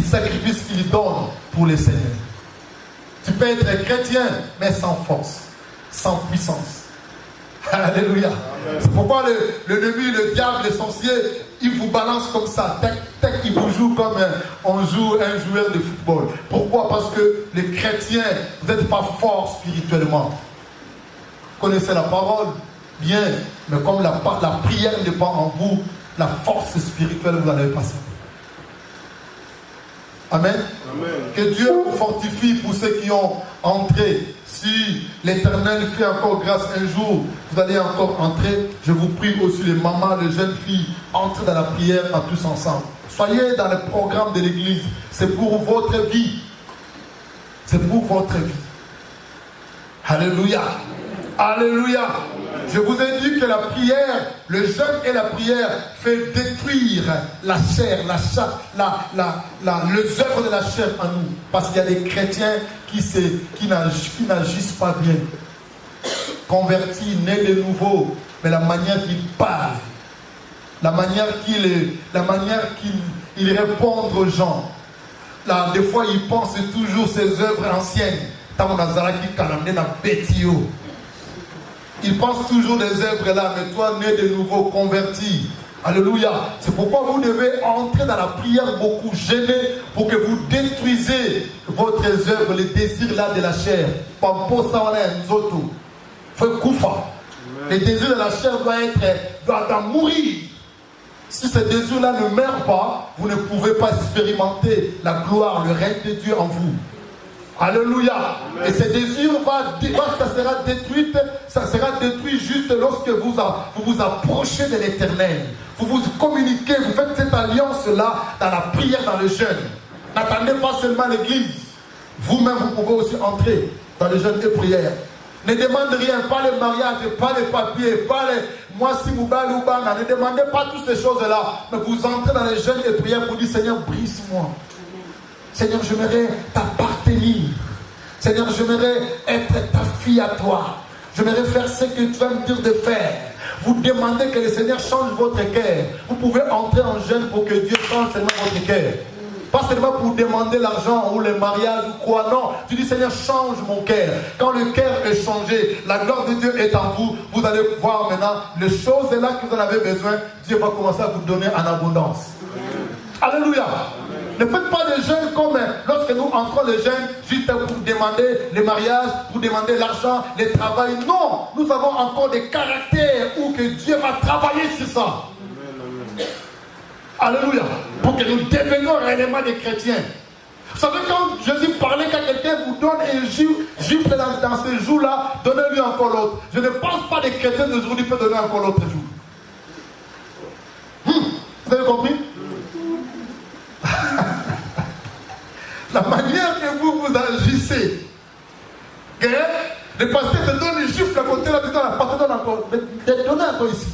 sacrifice qu'il donne pour le Seigneur. Tu peux être chrétien, mais sans force, sans puissance. Alléluia. C'est pourquoi l'ennemi, le diable, le sorcier, il vous balance comme ça. Tac, tac, il vous joue comme on joue un joueur de football. Pourquoi? Parce que les chrétiens, vous n'êtes pas forts spirituellement. Vous connaissez la parole, bien, mais comme la prière n'est pas en vous, la force spirituelle, vous n'allez pas savoir. Amen. Amen. Que Dieu vous fortifie pour ceux qui ont entré. Si l'Éternel fait encore grâce un jour, vous allez encore entrer. Je vous prie aussi les mamans, les jeunes filles, entrez dans la prière à tous ensemble. Soyez dans le programme de l'Église. C'est pour votre vie. C'est pour votre vie. Alléluia. Alléluia. Je vous ai dit que la prière, le jeûne et la prière fait détruire la chair, les œuvres de la chair en nous. Parce qu'il y a des chrétiens qui n'agissent pas bien. Convertis, nés de nouveau, mais la manière qu'ils parlent, la manière qu'ils répondent aux gens. Là, des fois, ils pensent toujours ces œuvres anciennes. Ils pensent toujours des œuvres là, mais toi, né de nouveau, converti. Alléluia. C'est pourquoi vous devez entrer dans la prière beaucoup, gêner pour que vous détruisez votre œuvre, les désirs là de la chair. Les désirs de la chair doivent mourir. Si ces désirs-là ne meurent pas, vous ne pouvez pas expérimenter la gloire, le règne de Dieu en vous. Alléluia. Amen. Et ces désirs, ça sera détruit juste lorsque vous vous approchez de l'Éternel. Vous vous communiquez, vous faites cette alliance-là dans la prière, dans le jeûne. N'attendez pas seulement l'Église. Vous-même, vous pouvez aussi entrer dans le jeûne et prière. Ne demandez rien, pas le mariage, pas les papiers, pas les moi si vous balez ou bana. Ne demandez pas toutes ces choses-là. Mais vous entrez dans le jeûne et prière pour dire Seigneur, brise-moi. Seigneur, j'aimerais t'appartenir. Seigneur, j'aimerais être ta fille à toi. J'aimerais faire ce que tu vas me dire de faire. Vous demandez que le Seigneur change votre cœur. Vous pouvez entrer en jeûne pour que Dieu change seulement votre cœur. Pas seulement pour demander l'argent ou le mariage ou quoi, non. Tu dis Seigneur, change mon cœur. Quand le cœur est changé, la gloire de Dieu est en vous. Vous allez voir maintenant les choses là que vous en avez besoin. Dieu va commencer à vous donner en abondance. Alléluia. Ne faites pas de jeûne comme lorsque nous entrons le jeûne juste pour demander le mariage, pour demander l'argent, le travail. Non, nous avons encore des caractères où que Dieu va travailler sur ça. Alléluia. Pour que nous devenions réellement des chrétiens. Vous savez, quand Jésus parlait, quand quelqu'un vous donne un gifle dans ce jour-là, donnez-lui encore l'autre. Je ne pense pas que les chrétiens d'aujourd'hui peuvent donner encore l'autre jour. Vous avez compris? La manière que vous agissez, que le pasteur te donne une gifle à côté, là, tu donnes la donne encore. Mais donnez encore ici.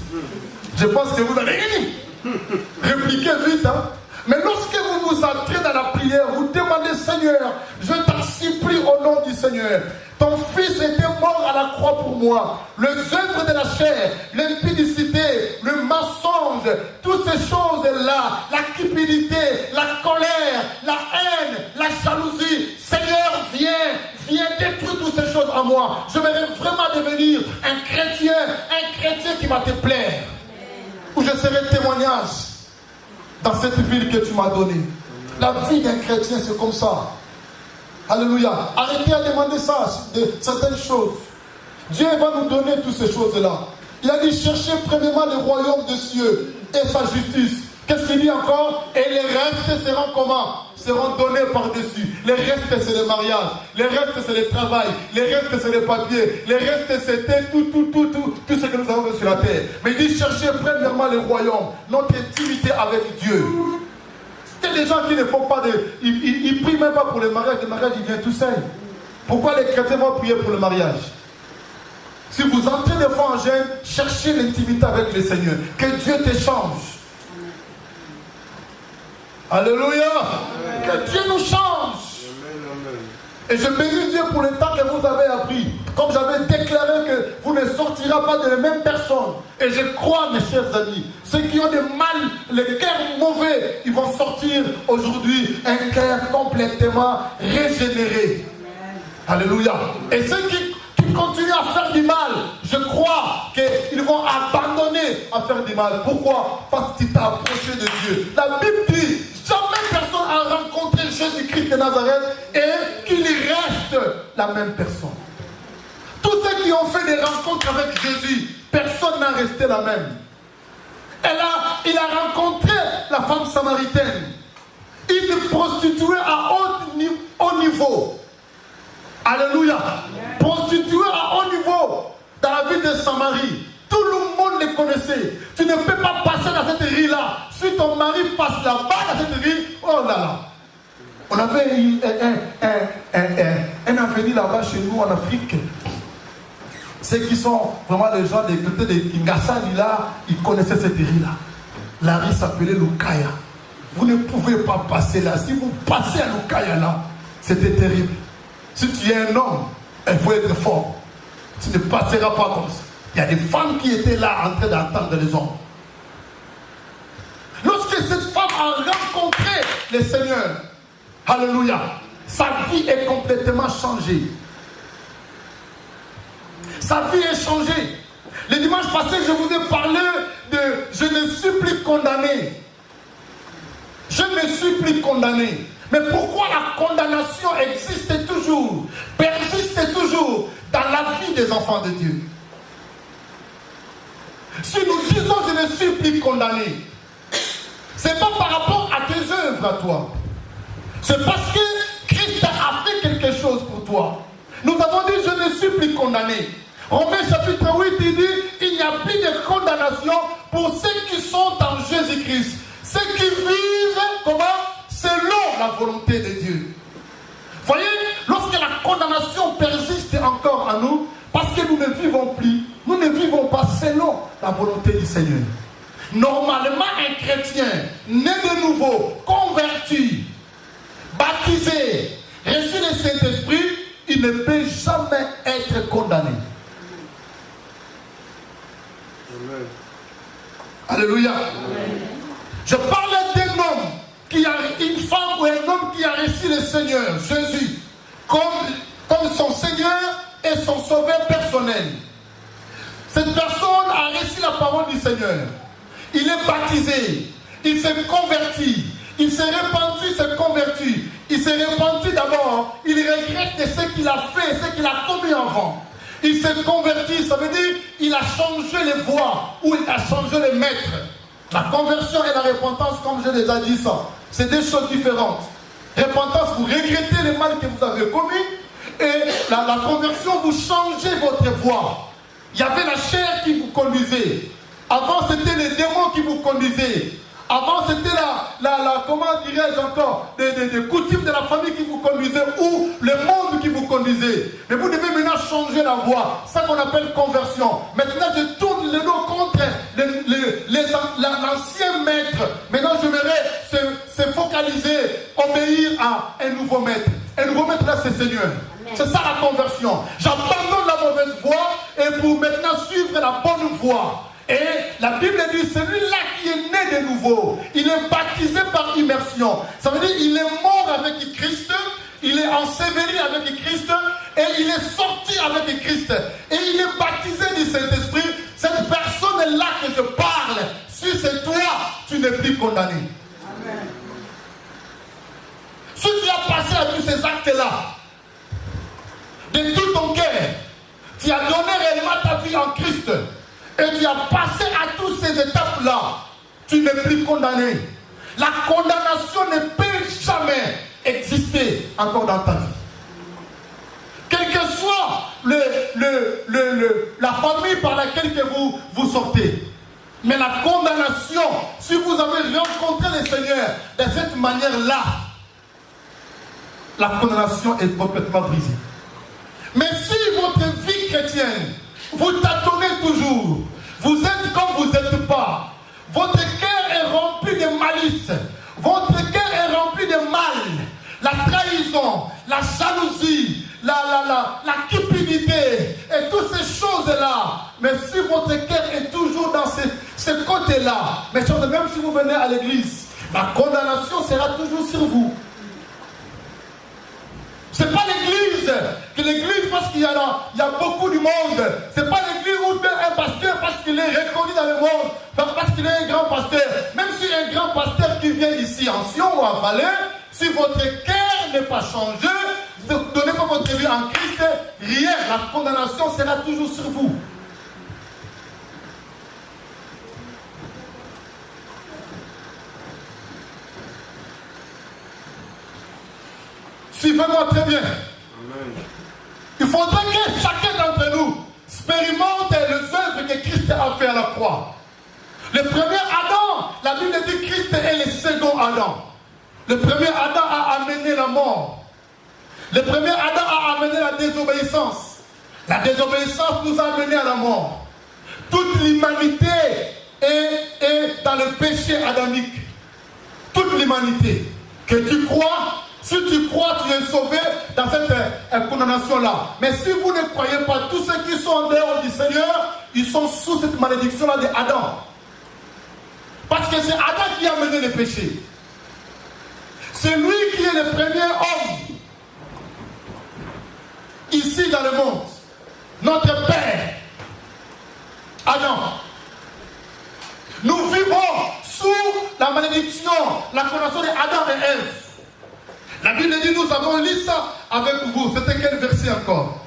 Je pense que vous allez répliquer vite. Hein? Mais lorsque vous vous entrez dans la prière, vous demandez Seigneur, je t'en supplie au nom du Seigneur. Ton fils était mort à la croix pour moi. Les œuvres de la chair, l'impudicité, le mensonge, toutes ces choses-là, la cupidité, la colère, la haine, la jalousie. Seigneur, viens détruire toutes ces choses en moi. Je vais vraiment devenir un chrétien qui va te plaire. Où je serai témoignage dans cette ville que tu m'as donnée. La vie d'un chrétien, c'est comme ça. Alléluia. Arrêtez à demander ça, de certaines choses. Dieu va nous donner toutes ces choses-là. Il a dit cherchez premièrement le royaume des cieux et sa justice. Qu'est-ce qu'il dit encore? Et les restes seront comment? Seront donnés par-dessus. Les restes c'est le mariage. Les restes c'est le travail. Les restes c'est les papiers. Les restes c'était tout ce que nous avons sur la terre. Mais il dit cherchez premièrement le royaume. Notre intimité avec Dieu. Il y a des gens qui ne font pas de... Ils prient même pas pour le mariage. Le mariage, il vient tout seul. Pourquoi les chrétiens vont prier pour le mariage? Si vous entrez des fois en jeûne, cherchez l'intimité avec le Seigneur. Que Dieu te change. Alléluia. Que Dieu nous change. Et je bénis Dieu pour le temps que vous avez appris. Comme j'avais déclaré que vous ne sortirez sortira pas de la même personne. Et je crois, mes chers amis, ceux qui ont des mal, les cœurs mauvais, ils vont sortir aujourd'hui un cœur complètement régénéré. Alléluia. Et ceux qui continuent à faire du mal, je crois qu'ils vont abandonner à faire du mal. Pourquoi? Parce que tu t'es approché de Dieu. La Bible dit, jamais personne n'a rencontré Jésus-Christ de Nazareth et qu'il y reste la même personne. Tous ceux qui ont fait des rencontres avec Jésus, personne n'a resté la même. Il a rencontré la femme samaritaine, une prostituée à haut niveau. Alléluia. Prostituée à haut niveau dans la ville de Samarie. Tout le monde les connaissait. Tu ne peux pas passer dans cette rue-là. Si ton mari passe là-bas dans cette rue, oh là là. On avait un avenir là-bas chez nous en Afrique. Ceux qui sont vraiment les gens des côtés de Kingasani là, ils connaissaient cette rue-là. La rue s'appelait Lukaya. Vous ne pouvez pas passer là. Si vous passez à Lukaya là, c'était terrible. Si tu es un homme, il faut être fort. Tu ne passeras pas comme ça. Il y a des femmes qui étaient là en train d'entendre les hommes. Lorsque cette femme a rencontré le Seigneur, alléluia, sa vie est complètement changée. Sa vie est changée. Le dimanche passé, je vous ai parlé de « Je ne suis plus condamné ». Je ne suis plus condamné. Mais pourquoi la condamnation existe toujours, persiste toujours dans la vie des enfants de Dieu? Si nous disons je ne suis plus condamné, ce n'est pas par rapport à tes œuvres à toi. C'est parce que Christ a fait quelque chose pour toi. Nous avons dit je ne suis plus condamné. Romains chapitre 8, il dit il n'y a plus de condamnation pour ceux qui sont en Jésus-Christ. Ceux qui vivent comment? Selon la volonté de Dieu. Voyez, lorsque la condamnation persiste encore en nous, parce que nous ne vivons plus, nous ne vivons pas selon la volonté du Seigneur. Normalement, un chrétien, né de nouveau, converti, baptisé, reçu le Saint-Esprit, il ne peut jamais être condamné. Amen. Alléluia. Amen. Je parle d'un homme qui a une femme ou un homme qui a reçu le Seigneur, Jésus, comme son Seigneur et son sauveur personnel. Cette personne a reçu la parole du Seigneur. Il est baptisé, il s'est converti, il s'est repenti, il s'est converti. Il s'est repenti d'abord, il regrette de ce qu'il a fait, ce qu'il a commis avant. Il s'est converti, ça veut dire il a changé les voies ou il a changé les maîtres. La conversion et la repentance, comme je déjà dit ça, c'est deux choses différentes. Repentance, vous regrettez le mal que vous avez commis, et la conversion, vous changez votre voie. Il y avait la chair qui vous conduisait. Avant, c'était les démons qui vous conduisaient. Avant, c'était comment dirais-je encore, des coutumes de la famille qui vous conduisaient ou le monde qui vous conduisait. Mais vous devez maintenant changer la voie. C'est ça qu'on appelle conversion. Maintenant, je tourne le dos contre l'ancien maître. Maintenant, j'aimerais se focaliser, obéir à un nouveau maître. Un nouveau maître, là, c'est le Seigneur. C'est ça la conversion. J'abandonne la mauvaise voie et pour maintenant suivre la bonne voie. Et la Bible dit, celui-là qui est né de nouveau, il est baptisé par immersion. Ça veut dire il est mort avec Christ, il est enseveli avec Christ, et il est sorti avec Christ. Et il est baptisé du Saint-Esprit. Cette personne-là que je parle, si c'est toi, tu n'es plus condamné. Amen. Si tu as passé à tous ces actes-là, de tout ton cœur, tu as donné réellement ta vie en Christ, et tu as passé à toutes ces étapes-là, tu n'es plus condamné. La condamnation ne peut jamais exister encore dans ta vie. Quelle que soit la famille par laquelle que vous sortez. Mais la condamnation, si vous avez rencontré le Seigneur de cette manière-là, la condamnation est complètement brisée. Mais si votre vie chrétienne, vous tâtonnez toujours, vous êtes comme vous n'êtes pas, votre cœur est rempli de malice, votre cœur est rempli de mal, la trahison, la jalousie, la cupidité et toutes ces choses cela, mais si votre cœur est toujours dans ce côté-là, mais même si vous venez à l'église, la condamnation sera toujours sur vous. C'est pas l'église, que l'église parce qu'il y a beaucoup du monde. C'est pas l'église où un pasteur parce qu'il est reconnu dans le monde, parce qu'il est un grand pasteur. Même si un grand pasteur qui vient ici en Sion ou à Valais, si votre cœur n'est pas changé, ne donnez pas votre vie en Christ, rien, la condamnation sera toujours sur vous. Suivez-moi très bien. Amen. Il faudrait que chacun d'entre nous expérimente les œuvres que Christ a fait à la croix. Le premier Adam, la Bible dit Christ est le second Adam. Le premier Adam a amené la mort. Le premier Adam a amené la désobéissance. La désobéissance nous a amené à la mort. Toute l'humanité est dans le péché adamique. Toute l'humanité. Que tu crois, si tu crois, tu es sauvé dans cette condamnation-là. Mais si vous ne croyez pas, tous ceux qui sont en dehors du Seigneur, ils sont sous cette malédiction-là d'Adam. Parce que c'est Adam qui a mené le péché. C'est lui qui est le premier homme ici dans le monde. Notre Père, Adam. Nous vivons sous la malédiction, la condamnation d'Adam et Ève. La Bible dit, nous avons lu ça avec vous. C'était quel verset encore?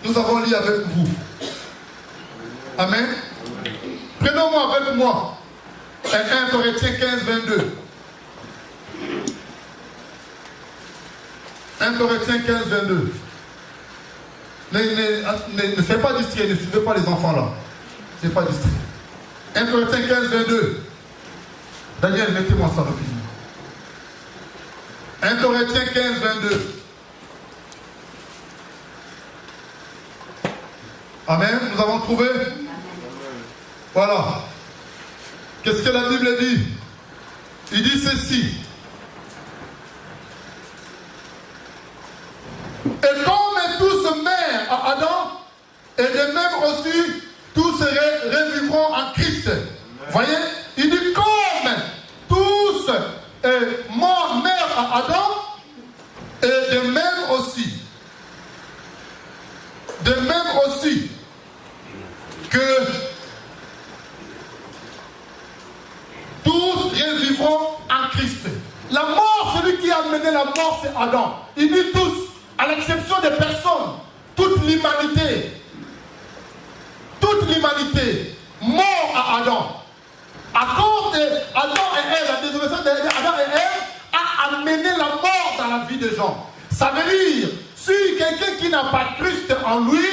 Nous avons lu avec vous. Amen. Prenons-moi avec moi 1 Corinthiens 15, 22. 1 Corinthiens 15, 22. Ne soyez pas distrait, ne suivez pas les enfants là. Ne soyez pas distrait. 1 Corinthiens 15, 22. Daniel, mettez-moi ça rapidement. 1 Corinthiens 15, 22. Amen. Nous avons trouvé. Voilà. Qu'est-ce que la Bible dit? Il dit ceci. Et comme tous meurent à Adam, et de même aussi tous revivront en Christ. Voyez? Il dit comme tous meurent à Adam, et de même aussi que tous revivront en Christ. La mort, celui qui a amené la mort, c'est Adam. Il dit tous, à l'exception des personnes, toute l'humanité, mort à Adam. À cause d'Adam et Ève, la désobéissance d'Adam et Ève a amené la mort dans la vie des gens. Ça veut dire, si quelqu'un qui n'a pas Christ en lui,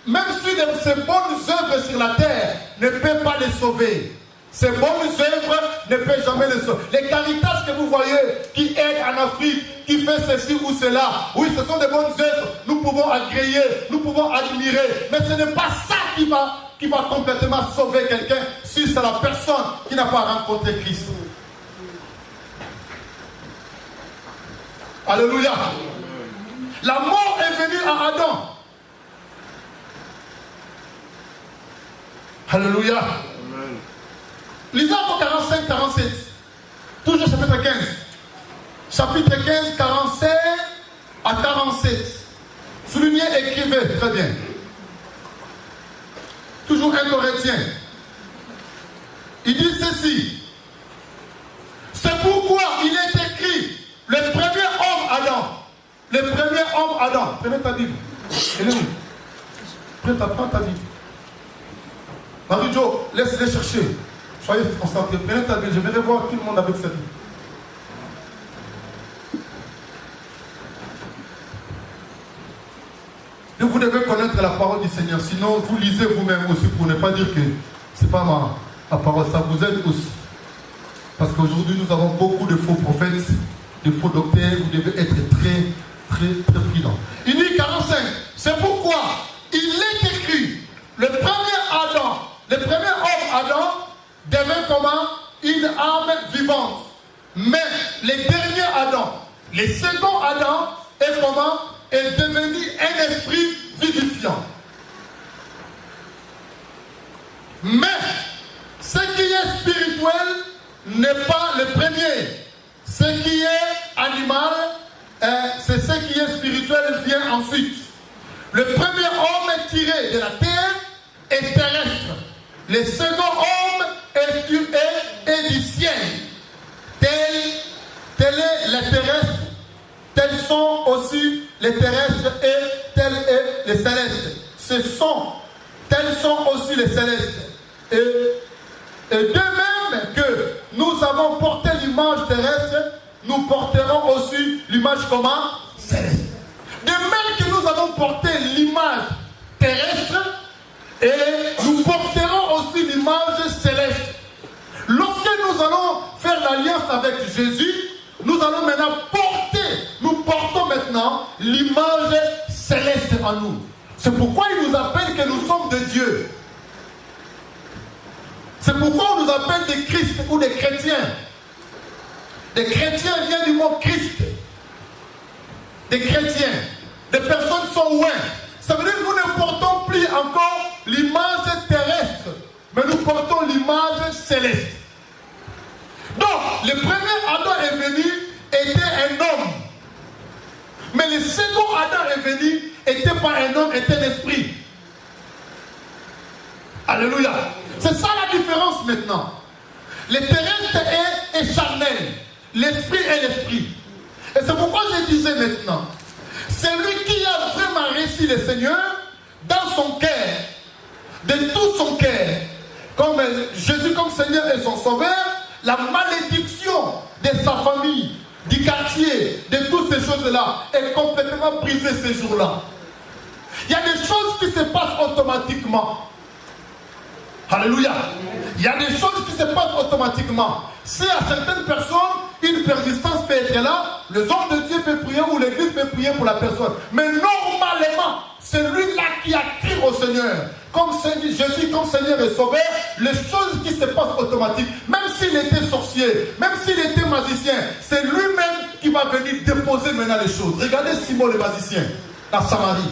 même si ses bonnes œuvres sur la terre ne peut pas les sauver. Ces bonnes œuvres ne peuvent jamais les sauver. Les caritas que vous voyez, qui aident en Afrique, qui fait ceci ou cela, oui, ce sont des bonnes œuvres. Nous pouvons agréer, nous pouvons admirer. Mais ce n'est pas ça qui va complètement sauver quelqu'un si c'est la personne qui n'a pas rencontré Christ. Alléluia. La mort est venue à Adam. Alléluia. Lisons encore 45, 47. Toujours chapitre 15. Chapitre 15, 47 à 47. Soulignez, écrivez. Très bien. Toujours 1 Corinthiens. Il dit ceci. C'est pourquoi il est écrit, le premier homme Adam. Le premier homme Adam. Prenez ta Bible. Prends ta Bible. Marie-Jo, laisse-les chercher. Soyez concentrés. Prenez ta Bible. Je vais revoir tout le monde avec cette Bible. Vous devez connaître la parole du Seigneur. Sinon, vous lisez vous-même aussi pour ne pas dire que ce n'est pas ma parole. Ça vous aide aussi. Parce qu'aujourd'hui, nous avons beaucoup de faux prophètes, de faux docteurs. Vous devez être très prudent. Il dit 45. C'est pourquoi il est écrit, le premier Adam, le premier homme Adam, devint comment? Une âme vivante. Mais le dernier Adam, le second Adam, est comment? Est devenu un esprit vivifiant. Mais ce qui est spirituel n'est pas le premier. Ce qui est animal, c'est ce qui est spirituel vient ensuite. Le premier homme est tiré de la terre et terrestre. Le second homme est du ciel. Tel est le terrestre, tels sont aussi les terrestres et tel est les célestes. Tels sont aussi les célestes. Et de même que nous avons porté l'image terrestre, nous porterons aussi l'image comment? Céleste. De même que nous avons porté l'image terrestre, et nous porterons aussi l'image céleste. Lorsque nous allons faire l'alliance avec Jésus, nous allons maintenant nous portons maintenant l'image céleste en nous. C'est pourquoi il nous appelle que nous sommes de Dieu. C'est pourquoi on nous appelle des Christ ou des chrétiens. Des chrétiens viennent du mot Christ. Des chrétiens. Des personnes sont loin. Ça veut dire que nous ne portons plus encore l'image terrestre, mais nous portons l'image céleste. Donc, le premier Adam est venu, était un homme. Mais le second Adam est venu, n'était pas un homme, était un esprit. Alléluia. C'est ça la différence maintenant. Le terrestre est charnel. L'esprit est l'esprit. Et c'est pourquoi je disais maintenant, celui qui a vraiment reçu le Seigneur dans son cœur, de tout son cœur, comme Jésus comme Seigneur et son Sauveur, la malédiction de sa famille, du quartier, de toutes ces choses-là est complètement brisée ces jours-là. Il y a des choses qui se passent automatiquement. Alléluia. Il y a des choses qui se passent automatiquement. Si à certaines personnes, une persistance peut être là, les hommes de Dieu peuvent prier ou l'église peut prier pour la personne. Mais normalement, celui-là qui a crié au Seigneur, comme Jésus comme Seigneur et Sauveur, les choses qui se passent automatiquement, même s'il était sorcier, même s'il était magicien, c'est lui-même qui va venir déposer maintenant les choses. Regardez Simon le magicien, dans Samarie.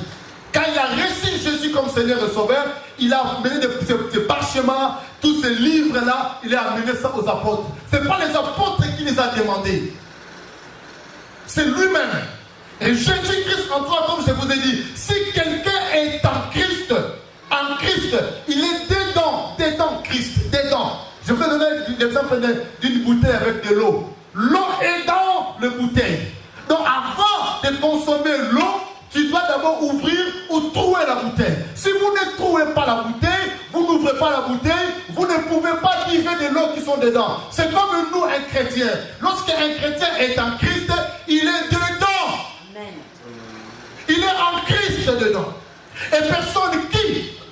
Quand il a reçu Jésus comme Seigneur et Sauveur, il a amené des parchemins, tous ces livres-là, il a amené ça aux apôtres. Ce n'est pas les apôtres qui les a demandés. C'est lui-même. Et Jésus-Christ, en toi, comme je vous ai dit, si quelqu'un est en Christ, il est dedans Christ, dedans. Je vais donner l'exemple d'une bouteille avec de l'eau. L'eau est dans la bouteille. Donc avant de consommer l'eau, tu dois d'abord ouvrir ou trouver la bouteille. Si vous ne trouvez pas la bouteille, vous n'ouvrez pas la bouteille, vous ne pouvez pas tirer de l'eau qui sont dedans. C'est comme nous, un chrétien. Lorsqu'un chrétien est en Christ, il est dedans. Amen. Il est en Christ dedans. Et personne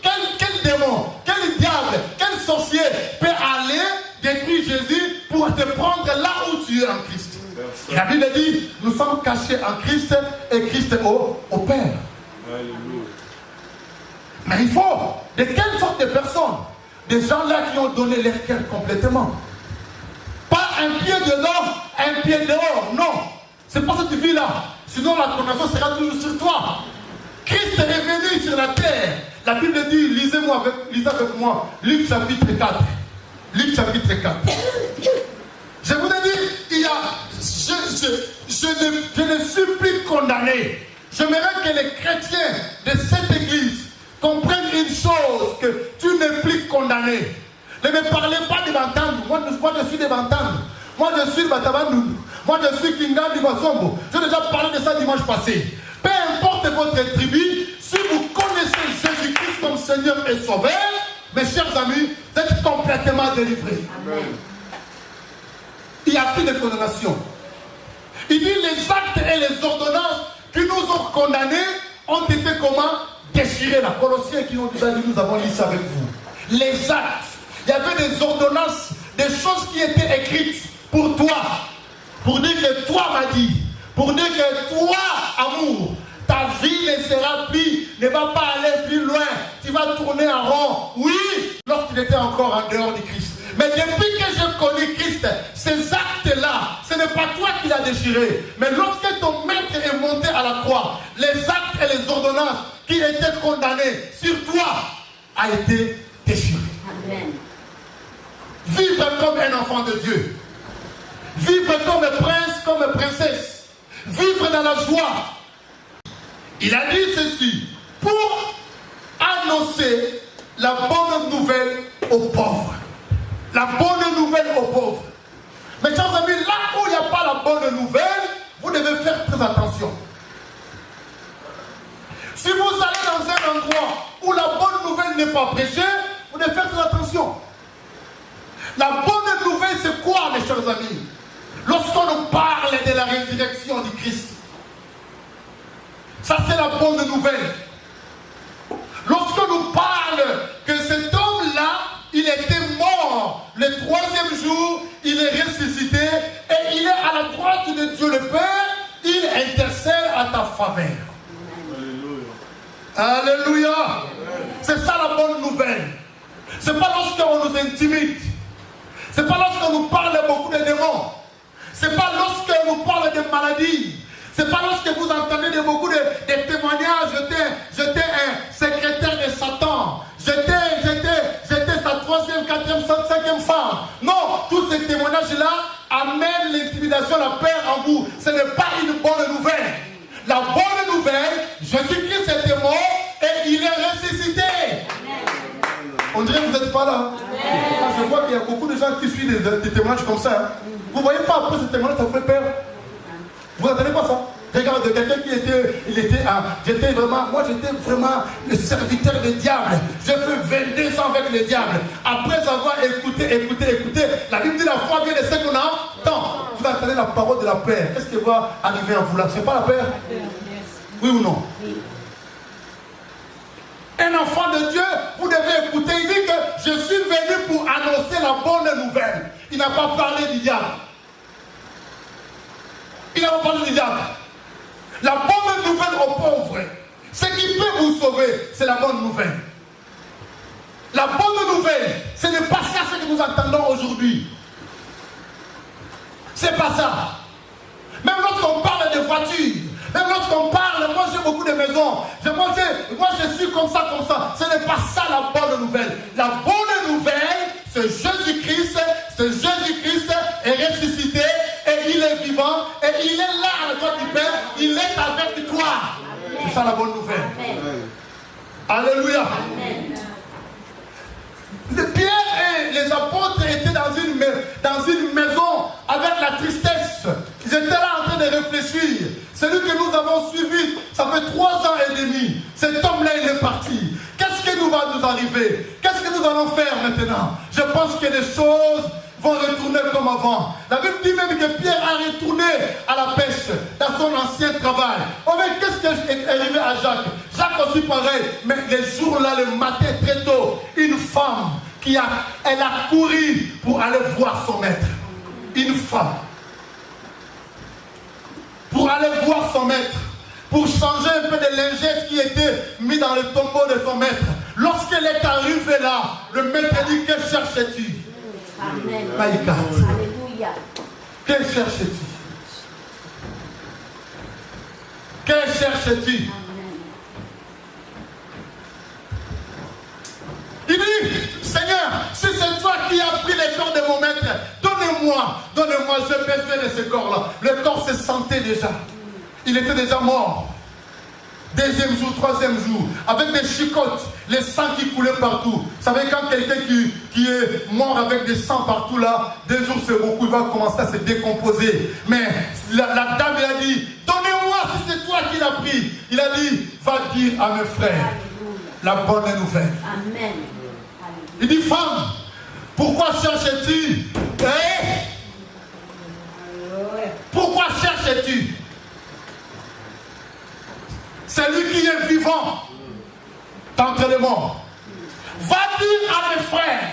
quel démon, quel diable, quel sorcier peut aller détruire Jésus pour te prendre là où tu es en Christ. Et la Bible dit, nous sommes cachés en Christ et Christ au Père. Alléluia. Mais il faut, de quelle sorte de personnes? Des gens là qui ont donné leur cœur complètement. Pas un pied dedans, un pied dehors, non. C'est pas cette vie-là. Sinon la condamnation sera toujours sur toi. Christ est venu sur la terre. La Bible dit, lisez avec moi, Luc chapitre 4. Luc chapitre 4. Je vous ai dit, je ne suis plus condamné. J'aimerais que les chrétiens de cette église comprennent une chose, que tu n'es plus condamné. Ne me parlez pas de m'entendre. Moi, je suis de m'entendre. Moi, je suis de Batabandou. Moi, je suis Kinga du Basombo. J'ai déjà parlé de ça dimanche passé. Peu importe votre tribu, si vous connaissez Jésus-Christ comme Seigneur et Sauveur, mes chers amis, vous êtes complètement délivrés. Amen. Il n'y a plus de condamnation. Il dit les actes et les ordonnances qui nous ont condamnés ont été comment? Déchirés. La Colossiens qui nous a dit, nous avons lu ça avec vous. Les actes. Il y avait des ordonnances, des choses qui étaient écrites pour toi. Pour dire que toi m'as dit. Pour dire que toi, amour, ta vie ne sera plus, ne va pas aller plus loin. Tu vas tourner en rond. Oui, lorsqu'il était encore en dehors du Christ. Mais depuis que je connais Christ, ces actes-là, ce n'est pas toi qui l'as déchiré. Mais lorsque ton maître est monté à la croix, les actes et les ordonnances qui étaient condamnés sur toi a été déchiré. Amen. Vivre comme un enfant de Dieu. Vivre comme un prince, comme une princesse. Vivre dans la joie. Il a dit ceci pour annoncer la bonne nouvelle aux pauvres. La bonne nouvelle aux pauvres. Mes chers amis, là où il n'y a pas la bonne nouvelle, vous devez faire très attention. Si vous allez dans un endroit où la bonne nouvelle n'est pas prêchée, vous devez faire très attention. La bonne nouvelle, c'est quoi, mes chers amis? Lorsqu'on nous parle de la résurrection du Christ, ça c'est la bonne nouvelle. Lorsqu'on nous parle que cet homme-là, il était mort, le 3e jour, il est ressuscité et il est à la droite de Dieu le Père, il intercède à ta faveur. Alléluia. Alléluia. C'est ça la bonne nouvelle. C'est pas lorsqu'on nous intimide. C'est pas lorsqu'on nous parle beaucoup de démons. C'est pas lorsqu'on nous parle de maladies. C'est pas lorsque vous entendez beaucoup de témoignages. J'étais un secrétaire de Satan. J'étais sa 3e, 4e, 5e femme. Non, tous ces témoignages-là amènent l'intimidation, la peur en vous. Ce n'est pas une bonne nouvelle. La bonne nouvelle, Jésus-Christ était mort et il est ressuscité. On dirait que vous n'êtes pas là. Je vois qu'il y a beaucoup de gens qui suivent des témoignages comme ça. Vous ne voyez pas après ce témoignage, ça vous fait peur. Vous n'entendez pas ça? Regarde, quelqu'un qui j'étais vraiment le serviteur du diable. J'ai fait 22 ans avec le diable. Après avoir écouté, la Bible dit la foi vient de ce qu'on entend. Vous entendez la parole de la paix. Qu'est-ce qui va arriver en vous là? C'est pas la paix? Oui ou non? Oui. Un enfant de Dieu, vous devez écouter. Il dit que je suis venu pour annoncer la bonne nouvelle. Il n'a pas parlé du diable. Il n'a pas parlé du diable. La bonne nouvelle aux pauvres, ce qui peut vous sauver, c'est la bonne nouvelle. La bonne nouvelle, ce n'est pas ça ce que nous entendons aujourd'hui. C'est pas ça. Même lorsqu'on parle de voitures, même lorsqu'on parle, moi j'ai beaucoup de maisons, moi je suis comme ça, ce n'est pas ça la bonne nouvelle. La bonne nouvelle, c'est Jésus-Christ est ressuscité et il est vivant et il est là à la droite du Père, il est avec toi. C'est ça la bonne nouvelle. Amen. Alléluia. Amen. Pierre et les apôtres étaient dans une maison avec la tristesse. Ils étaient là en train de réfléchir. Celui que nous avons suivi, ça fait 3 ans et demi. Cet homme-là, il est parti. Qu'est-ce qui va nous arriver? Qu'est-ce que nous allons faire maintenant? Je pense que les choses vont retourner comme avant. La Bible dit même que Pierre a retourné à la pêche dans son ancien travail. Oh mais qu'est-ce qui est arrivé à Jacques? Jacques aussi pareil. Mais les jours-là, le matin très tôt, une femme elle a couru pour aller voir son maître. Une femme. Pour aller voir son maître. Pour changer un peu de lingette qui était mis dans le tombeau de son maître. Lorsqu'elle est arrivée là, le maître dit, que cherches-tu? Amen. Alléluia. Que cherches-tu? Que cherches-tu? Il dit, Seigneur, si c'est toi qui as pris le corps de mon maître, donnez-moi, j'ai besoin de ce corps-là. Le corps se sentait déjà. Il était déjà mort. 2e jour, 3e jour, avec des chicottes, les sangs qui coulaient partout. Vous savez, quand quelqu'un qui est mort avec des sangs partout là, 2 jours c'est beaucoup, il va commencer à se décomposer. Mais la dame, elle a dit, donnez-moi si c'est toi qui l'as pris. Il a dit, va dire à mes frères la bonne nouvelle. Amen. Il dit, femme, pourquoi cherches-tu? Pourquoi cherches-tu? C'est lui qui est vivant d'entre les morts. Va dire à mes frères.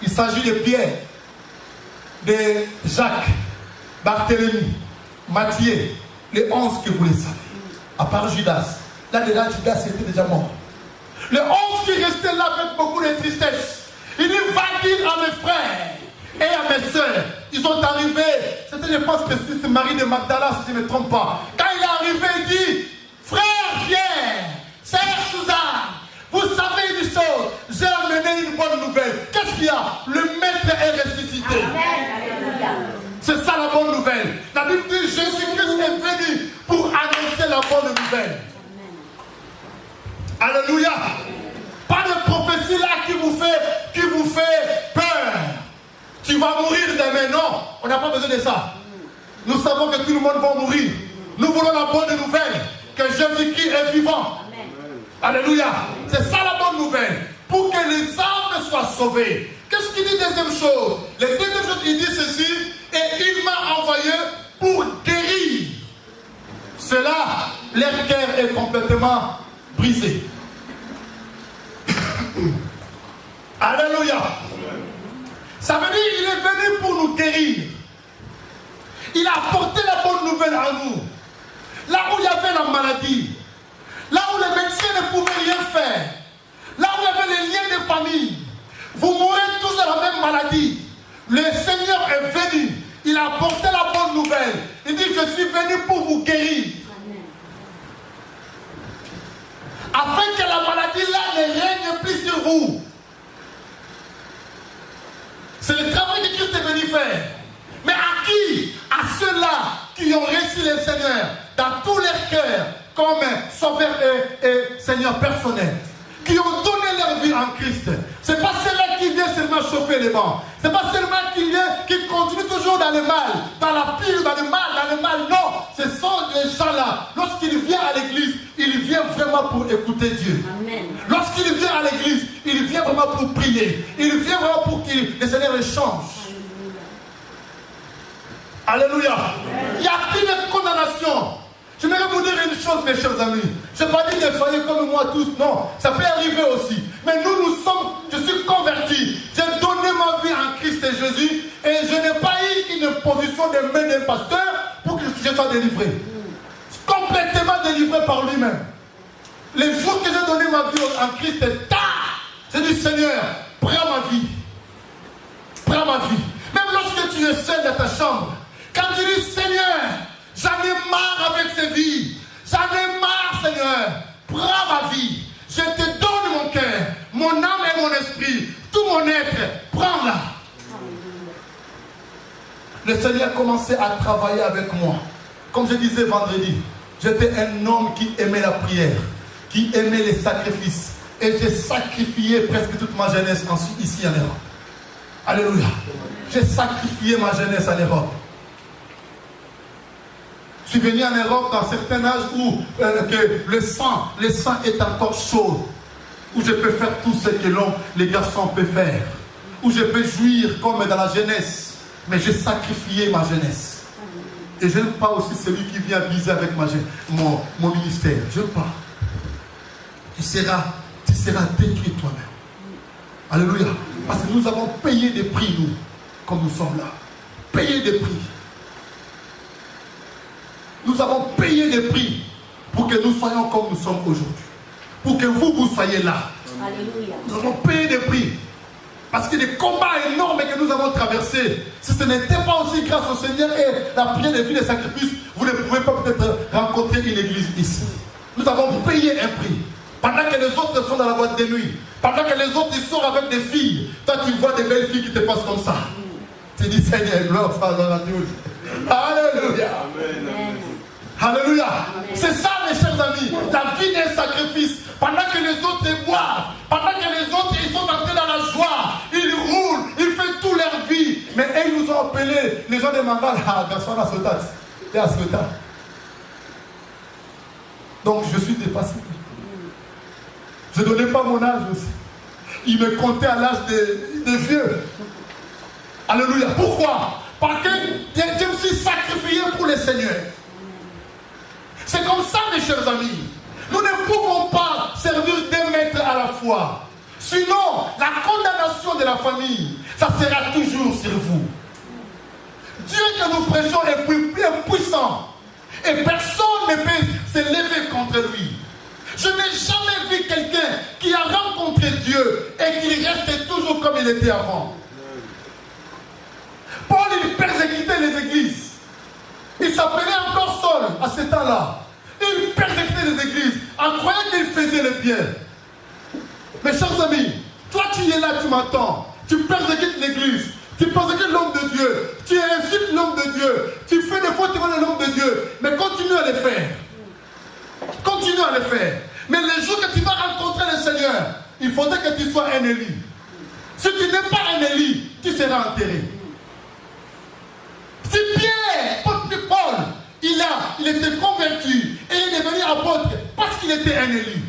Il s'agit de Pierre, de Jacques, Barthélemy, Matthieu, les 11 que vous les savez. À part Judas. Là-dedans, Judas était déjà mort. Les 11 qui restaient là avec beaucoup de tristesse. Il dit, va dire à mes frères et à mes soeurs. Ils sont arrivés. C'était, je pense que c'est Marie de Magdala, si je ne me trompe pas. Quand il est arrivé, il dit, frère Pierre, sœur Suzanne, vous savez une chose, j'ai amené amener une bonne nouvelle. Qu'est-ce qu'il y a? Le maître est ressuscité. C'est ça la bonne nouvelle. La Bible dit Jésus-Christ est venu pour annoncer la bonne nouvelle. Alléluia. Pas de prophétie là qui vous fait peur. Tu vas mourir demain. Non, on n'a pas besoin de ça. Nous savons que tout le monde va mourir. Nous voulons la bonne nouvelle, que Jésus-Christ est vivant. Amen. Alléluia. C'est ça la bonne nouvelle. Pour que les âmes soient sauvées. Qu'est-ce qu'il dit deuxième chose? La deuxième chose, il dit ceci, et il m'a envoyé pour guérir. Cela, leur cœur est complètement brisé. Alléluia. Ça veut dire qu'il est venu pour nous guérir. Il a apporté la bonne nouvelle à nous. Là où il y avait la maladie, là où les médecins ne pouvaient rien faire, là où il y avait les liens de famille, vous mourrez tous de la même maladie. Le Seigneur est venu. Il a apporté la bonne nouvelle. Il dit, je suis venu pour vous guérir. Afin que la maladie là ne règne plus sur vous. C'est le travail que Christ est venu faire. Mais à qui? À ceux-là qui ont reçu le Seigneur dans tous leurs cœurs comme sauveur et Seigneur personnel. Qui ont donné leur vie en Christ. Ce n'est pas ceux-là qui viennent seulement chauffer les bancs. Ce n'est pas seulement qui continuent toujours dans le mal, dans la pile, dans le mal. Non, ce sont les gens-là. Lorsqu'ils viennent à l'église, ils viennent vraiment pour écouter Dieu. Lorsqu'ils viennent à l'église, ils viennent vraiment pour prier. Ils viennent vraiment pour que le Seigneur les change. Alléluia. Il n'y a plus de condamnation. Je vais vous dire une chose, mes chers amis. Je n'ai pas dit de soyez comme moi tous. Non, ça peut arriver aussi. Mais je suis converti. J'ai donné ma vie en Christ et Jésus. Et je n'ai pas eu une position de main d'un pasteur pour que je sois délivré. Complètement délivré par lui-même. Les jours que j'ai donné ma vie en Christ, j'ai dit Seigneur, prends ma vie. Prends ma vie. Même lorsque tu es seul dans ta chambre, quand tu dis Seigneur, j'en ai marre avec ces vies. J'en ai marre, Seigneur. Prends ma vie. Je te donne mon cœur, mon âme et mon esprit, tout mon être. Prends-la. Le Seigneur a commencé à travailler avec moi. Comme je disais vendredi, j'étais un homme qui aimait la prière, qui aimait les sacrifices. Et j'ai sacrifié presque toute ma jeunesse ici en Europe. Alléluia. J'ai sacrifié ma jeunesse en Europe. Je suis venu en Europe dans certains âges où que le sang est encore chaud, où je peux faire tout ce que les garçons peuvent faire, où je peux jouir comme dans la jeunesse, mais j'ai sacrifié ma jeunesse. Et je n'aime pas aussi celui qui vient biser avec mon ministère. Je n'aime pas. Tu seras détruit toi-même. Alléluia. Parce que nous avons payé des prix, nous, comme nous sommes là. Payé des prix. Nous avons payé des prix pour que nous soyons comme nous sommes aujourd'hui. Pour que vous soyez là. Alléluia. Nous avons payé des prix. Parce que des combats énormes que nous avons traversés, si ce n'était pas aussi grâce au Seigneur et la prière des vies des sacrifices, vous ne pouvez pas peut-être rencontrer une église ici. Nous avons payé un prix. Pendant que les autres sont dans la boîte de nuit, pendant que les autres ils sortent avec des filles, toi tu vois des belles filles qui te passent comme ça. Tu dis Seigneur, gloire à Dieu. Alléluia. Amen. Alléluia. C'est ça, mes chers amis, la vie d'un sacrifice. Pendant que les autres boivent, pendant que les autres ils sont entrés dans la joie, ils roulent, ils font toute leur vie. Mais ils nous ont appelés, les gens de Mangal, garçon à Sotat. Et à Sotat. Donc je suis dépassé. Je ne donnais pas mon âge aussi. Il me comptait à l'âge des vieux. Alléluia. Pourquoi? Parce que je me suis sacrifié pour le Seigneur. C'est comme ça, mes chers amis. Nous ne pouvons pas servir deux maîtres à la fois. Sinon, la condamnation de la famille, ça sera toujours sur vous. Dieu que nous prêchons est plus puissant. Et personne ne peut se lever contre lui. Je n'ai jamais vu quelqu'un qui a rencontré Dieu et qui restait toujours comme il était avant. Paul, il persécutait les églises. Il s'appelait encore Saul à ce temps-là. Il persécutait les églises en croyant qu'il faisait le bien. Mes chers amis, toi tu tu es là, tu m'entends. Tu persécutes l'église. Tu persécutes l'homme de Dieu. Tu insultes l'homme de Dieu. Tu fais des faux témoignages de l'homme de Dieu. Mais continue à les faire. Continue à le faire. Mais le jour que tu vas rencontrer le Seigneur, il faudrait que tu sois un Élie. Si tu n'es pas un Élie, tu seras enterré. Si Pierre, Paul, il était convaincu et il est devenu apôtre parce qu'il était un Élie.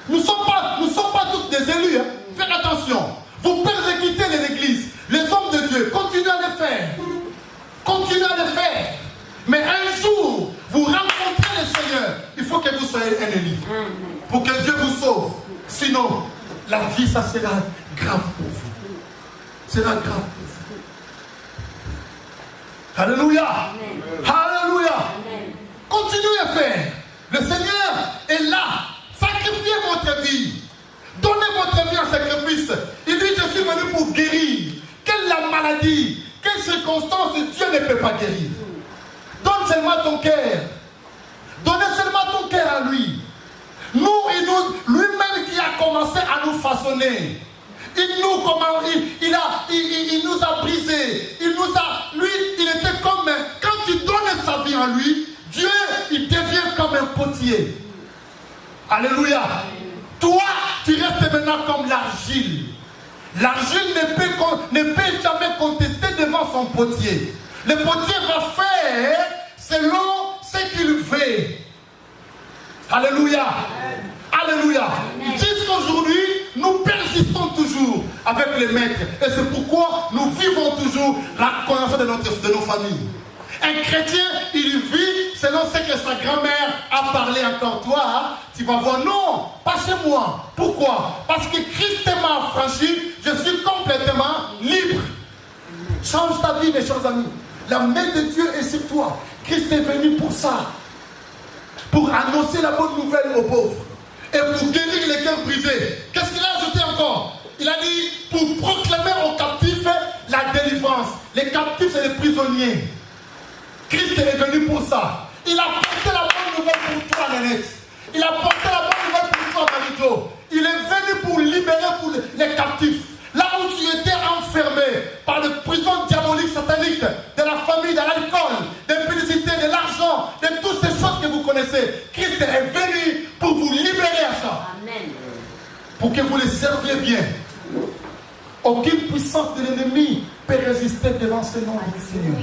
Nous ne sommes pas tous des élus. Hein. Faites attention. Vous persécutez les églises, les hommes de Dieu. Continuez à le faire. Continuez à le faire. Mais un jour, vous rencontrez le Seigneur. Il faut que vous soyez un Élie. Pour que Dieu vous sauve. Sinon, la vie, ça sera grave pour vous. Sera grave pour vous. Alléluia. Amen. Alléluia. Amen. Continuez à faire. Le Seigneur est là. Sacrifiez votre vie. Donnez votre vie en sacrifice. Il dit, je suis venu pour guérir. Quelle est la maladie? Quelle circonstance Dieu ne peut pas guérir? Donne seulement ton cœur. Donnez seulement ton cœur à lui. Lui-même qui a commencé à nous façonner. Il nous a brisés. Lui, il était comme, quand tu donnes sa vie à lui, Dieu, il devient comme un potier. Alléluia. Toi, tu restes maintenant comme l'argile. L'argile ne peut jamais contester devant son potier. Le potier va faire selon ce qu'il veut. Alléluia. Alléluia. Jusqu'aujourd'hui, nous persistons toujours avec les maîtres. Et c'est pourquoi nous vivons toujours la connaissance de nos familles. Un chrétien, il vit selon ce que sa grand-mère a parlé encore. Toi, tu vas voir, non, pas chez moi. Pourquoi? Parce que Christ m'a affranchi, je suis complètement libre. Change ta vie, mes chers amis. La main de Dieu est sur toi. Christ est venu pour ça. Pour annoncer la bonne nouvelle aux pauvres. Et pour guérir les cœurs brisés. Qu'est-ce qu'il a ajouté encore? Il a dit, pour proclamer aux captifs la délivrance. Les captifs, c'est les prisonniers. Christ est venu pour ça. Il a porté la bonne nouvelle pour toi, Nénette. Il a porté la bonne nouvelle pour toi, Marito. Il est venu pour libérer pour les captifs. Là où tu étais enfermé par le prison diabolique satanique, de la famille, de l'alcool, de l'impudicité, de l'argent, de toutes ces choses que vous connaissez, Christ est venu pour vous libérer à ça. Amen. Pour que vous les serviez bien. Aucune puissance de l'ennemi peut résister devant ce nom du Seigneur.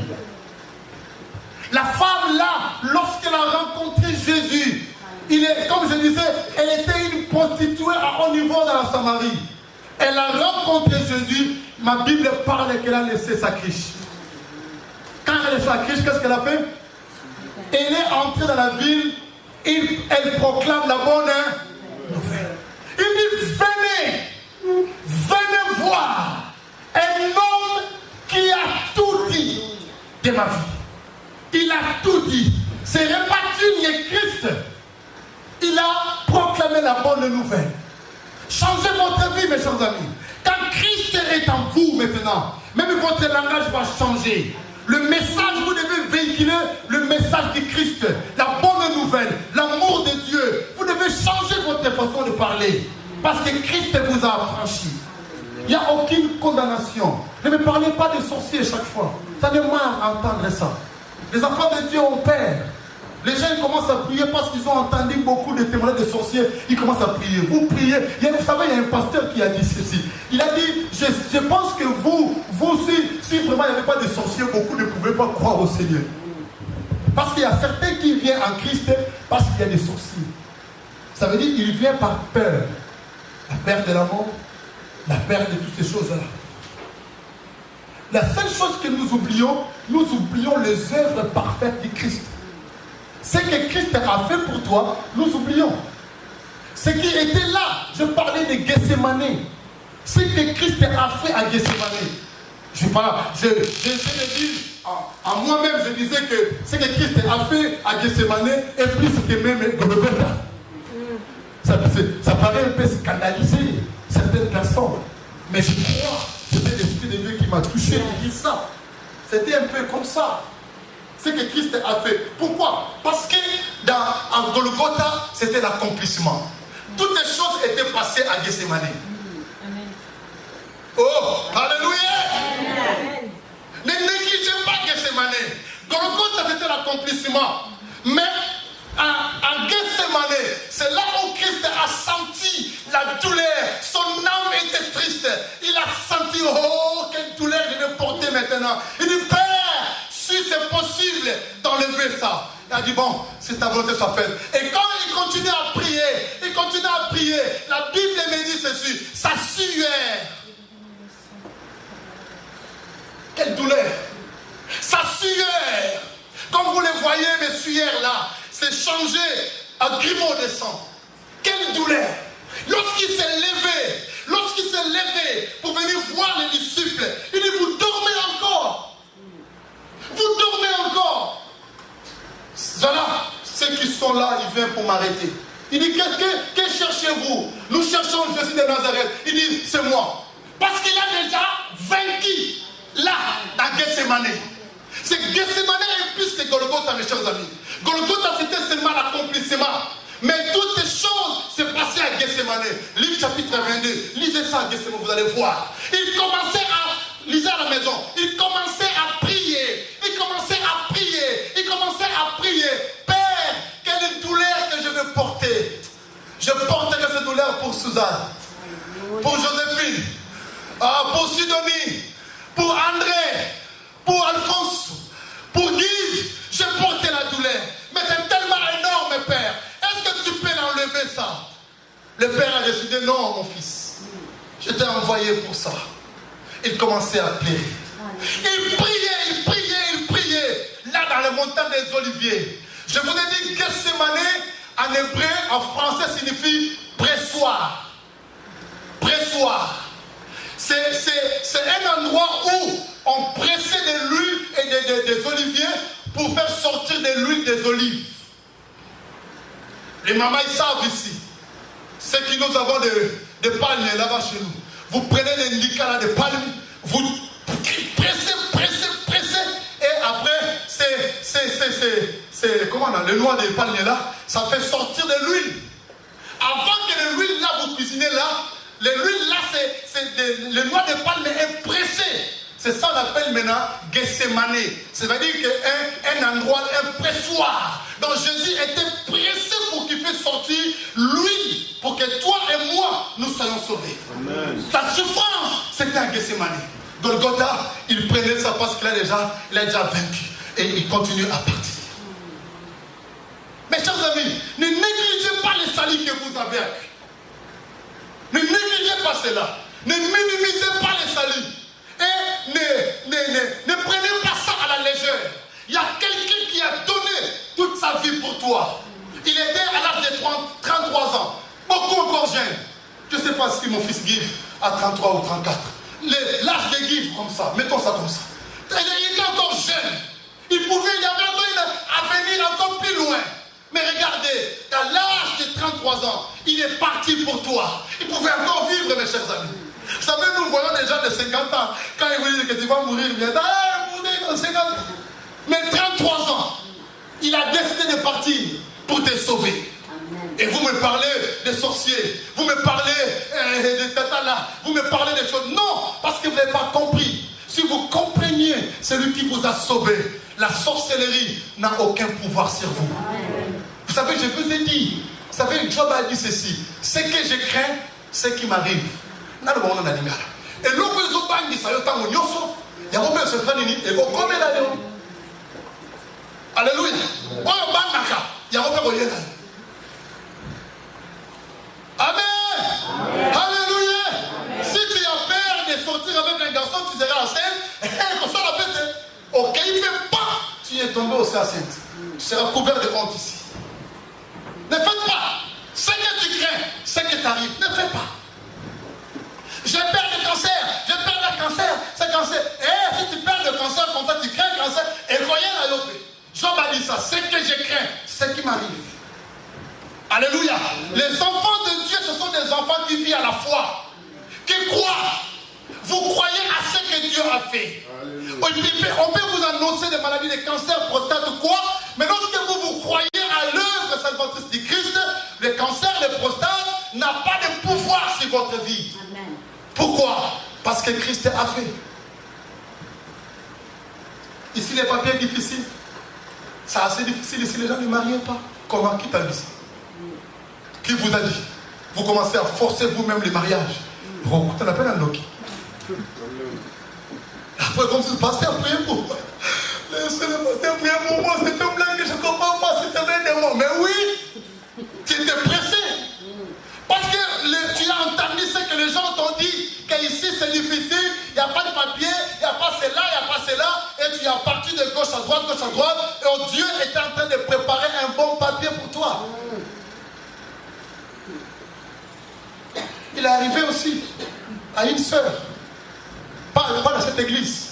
La femme là, lorsqu'elle a rencontré Jésus, comme je disais, elle était une prostituée à haut niveau dans la Samarie. Elle a rencontré Jésus, ma Bible parle qu'elle a laissé sa criche. Quand elle a laissé sa criche, qu'est-ce qu'elle a fait? Elle est entrée dans la ville, elle proclame la bonne nouvelle. Il dit, venez voir un homme qui a tout dit de ma vie. Il a tout dit. C'est réparti le Christ. Il a proclamé la bonne nouvelle. Changez votre vie, mes chers amis. Quand Christ est en vous maintenant, même votre langage va changer. Le message, vous devez véhiculer le message de Christ, la bonne nouvelle, l'amour de Dieu. Vous devez changer votre façon de parler. Parce que Christ vous a affranchi. Il n'y a aucune condamnation. Ne me parlez pas de sorciers chaque fois. Ça me marre à entendre ça. Les enfants de Dieu ont peur. Les gens commencent à prier parce qu'ils ont entendu beaucoup de témoignages de sorciers. Ils commencent à prier. Vous priez. Vous savez, il y a un pasteur qui a dit ceci. Il a dit, je pense que vous si vraiment il n'y avait pas de sorciers, beaucoup ne pouvaient pas croire au Seigneur. Parce qu'il y a certains qui viennent en Christ parce qu'il y a des sorciers. Ça veut dire qu'il vient par peur. La peur de la mort, la peur de toutes ces choses-là. La seule chose que nous oublions les œuvres parfaites de Christ. Ce que Christ a fait pour toi, nous oublions. Ce qui était là, je parlais de Gethsemane. Ce que Christ a fait à Gethsemane. J'essaie de dire, à moi-même, je disais que ce que Christ a fait à Gethsemane est plus que même Golgotha. Ça paraît un peu scandalisé, certaines personnes. Mais je crois, c'était l'Esprit de Dieu qui m'a touché de dire ça. C'était un peu comme ça. Ce que Christ a fait. Pourquoi? Parce que en Golgotha, c'était l'accomplissement. Toutes les choses étaient passées à Gethsemane. Oh, alléluia. Ne négligez pas Gethsemane. Golgotha, c'était l'accomplissement. Mais en Gethsemane, c'est là où Christ a senti la douleur. Son âme était triste. Il a senti, oh, quelle douleur je vais porter maintenant. Il dit, Père, si c'est possible d'enlever ça. Il a dit, bon, si ta volonté soit faite. Et quand il continue à prier, la Bible me dit ceci, sa sueur. Quelle douleur. Sa sueur. Comme vous les voyez, mes sueurs là, c'est changé en grumeaux de sang. Quelle douleur. Lorsqu'il s'est levé pour venir voir les disciples, il dit, vous dormez encore. Vous dormez encore. Voilà, ceux qui sont là, ils viennent pour m'arrêter. Il dit, que cherchez-vous? Nous cherchons Jésus de Nazareth. Il dit, c'est moi. Parce qu'il a déjà vaincu là, dans Gethsemane. C'est Gethsemane est plus que Golgotha, mes chers amis. Golgotha, c'était seulement l'accomplissement. Mais toutes les choses s'est passées à Gethsemane. Livre chapitre 22. Lisez ça à Gethsemane, vous allez voir. Il commençait à, lisez à la maison, il commençait à prier. Il commençait à prier. Père, quelle douleur que je vais porter. Je porterai cette douleur pour Suzanne, pour Joséphine, pour Sidonie, pour André, pour Alphonse, pour Guy. Je portais la douleur. Mais c'est tellement énorme, Père. Est-ce que tu peux l'enlever ça? Le Père a décidé, non, mon fils. Je t'ai envoyé pour ça. Il commençait à pleurer. Il priait. Là, dans les montagnes des Oliviers. Je vous ai dit, Gethsemane, en hébreu, en français, signifie pressoir. Pressoir. C'est un endroit où on pressait de l'huile et des oliviers pour faire sortir de l'huile des olives. Les mamans, ils savent ici. Ce que nous avons de palmes là-bas chez nous. Vous prenez des licas de palmes, vous pressez. Et après, c'est comment on a le noix de palme là, ça fait sortir de l'huile. Avant que l'huile là, vous cuisinez là, l'huile là, le noix de palme est pressé. C'est ça qu'on appelle maintenant Gethsemane. C'est-à-dire qu'un endroit, un pressoir. Donc Jésus était pressé pour qu'il puisse sortir l'huile, pour que toi et moi, nous soyons sauvés. Amen. Sa souffrance, c'était un Gethsemane. Golgotha, il prenait ça parce qu'il a déjà vaincu. Et il continue à partir. Mes chers amis, ne négligez pas les salis que vous avez acquis. Ne négligez pas cela. Ne minimisez pas les salis. Et ne prenez pas ça à la légère. Il y a quelqu'un qui a donné toute sa vie pour toi. Il était à l'âge de 33 ans. Beaucoup encore jeune. Je ne sais pas si mon fils Guy a 33 ou 34. L'âge de Guy comme ça. Mettons ça comme ça. Il était encore jeune. Il y avait encore un avenir encore plus loin. Mais regardez, à l'âge de 33 ans, il est parti pour toi. Il pouvait encore vivre, mes chers amis. Vous savez, nous voyons des gens de 50 ans. Quand ils vous disent que tu vas mourir, ils disent, mourir dans 50 ans. Mais 33 ans, il a décidé de partir pour te sauver. Amen. Et vous me parlez des sorciers, vous me parlez de tatala, vous me parlez des choses. Non, parce que vous n'avez pas compris. Si vous compreniez celui qui vous a sauvé, la sorcellerie n'a aucun pouvoir sur vous. Amen. Vous savez, je vous ai dit, vous savez, Job a dit ceci, ce que je crains, ce qui m'arrive. Et l'autre, ils ont dit ça, ils ont dit ça, ils ont dit alléluia. Amen. Alléluia. Si tu as peur de sortir avec un garçon, tu seras enceinte. Comme ça, la bête. Ok, il ne fait pas. Tu es tombé aussi enceinte. Tu seras couvert de honte ici. Ne faites pas. Ce que tu crains, ce qui t'arrive, ne fais pas. J'ai peur de cancer, c'est cancer. Et si tu perds le cancer, comme ça tu crains le cancer, et voyez la Job. Job a dit ça, ce que je crains, ce qui m'arrive. Alléluia. Les enfants de Dieu, ce sont des enfants qui vivent à la foi, qui croient. Vous croyez à ce que Dieu a fait. On peut vous annoncer des maladies de cancer, prostate ou quoi, mais lorsque vous croyez à l'œuvre salvatrice du Christ, le cancer, le prostate n'a pas de pouvoir sur votre vie. Amen. Pourquoi? Parce Parce que Christ a fait. Ici, les papiers difficiles. C'est assez difficile ici, les gens ne marient pas. Comment? Qui t'a dit ça? Qui vous a dit? Vous commencez à forcer vous-même les mariages. Vous t'en appelle un Noki. Après, comme si le pasteur priait pour moi. Le pasteur priait pour moi. C'est un blague que je ne comprends pas. C'est un blague de moi. Mais oui, tu étais pressé. Parce que tu as entendu ce que les gens t'ont dit. Qu'ici c'est difficile. Il n'y a pas de papier. Il n'y a pas cela. Il n'y a pas cela. Et tu es parti de gauche à droite, gauche à droite. Et Dieu était en train de préparer un bon papier pour toi. Il est arrivé aussi à une sœur. Pas dans cette église.